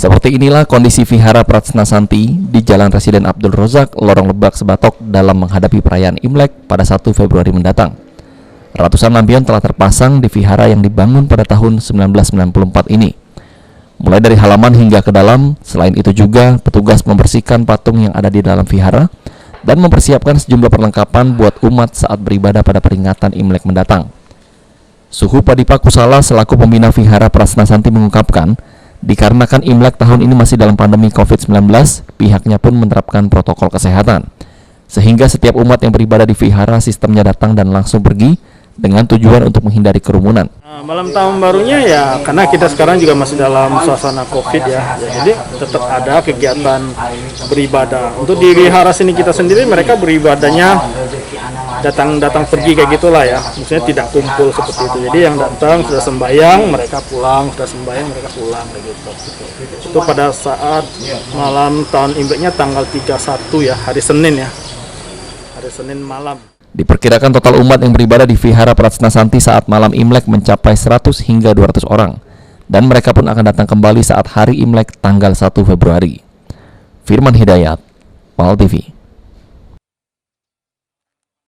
Seperti inilah kondisi Vihara Pratsna Santi di Jalan Residen Abdul Rozak, Lorong Lebak, Sebatok dalam menghadapi perayaan Imlek pada 1 Februari mendatang. Ratusan lampion telah terpasang di vihara yang dibangun pada tahun 1994 ini. Mulai dari halaman hingga ke dalam, selain itu juga petugas membersihkan patung yang ada di dalam vihara dan mempersiapkan sejumlah perlengkapan buat umat saat beribadah pada peringatan Imlek mendatang. Suhu Padipa Kusala selaku pembina Vihara Pratsna Santi mengungkapkan, dikarenakan Imlek tahun ini masih dalam pandemi COVID-19, pihaknya pun menerapkan protokol kesehatan. Sehingga setiap umat yang beribadah di vihara sistemnya datang dan langsung pergi dengan tujuan untuk menghindari kerumunan. Malam tahun barunya ya karena kita sekarang juga masih dalam suasana COVID ya, jadi tetap ada kegiatan beribadah. Untuk di vihara sini kita sendiri mereka beribadahnya datang pergi kayak gitulah ya, maksudnya tidak kumpul seperti itu. Jadi yang datang sudah sembahyang mereka pulang, sudah sembahyang mereka pulang kayak gitu. Itu pada saat malam tahun Imleknya tanggal 31 ya, hari Senin ya, hari Senin malam. Diperkirakan total umat yang beribadah di Vihara Pratsna Santi saat malam Imlek mencapai 100 hingga 200 orang, dan mereka pun akan datang kembali saat hari Imlek tanggal 1 Februari. Firman Hidayat, PAL TV.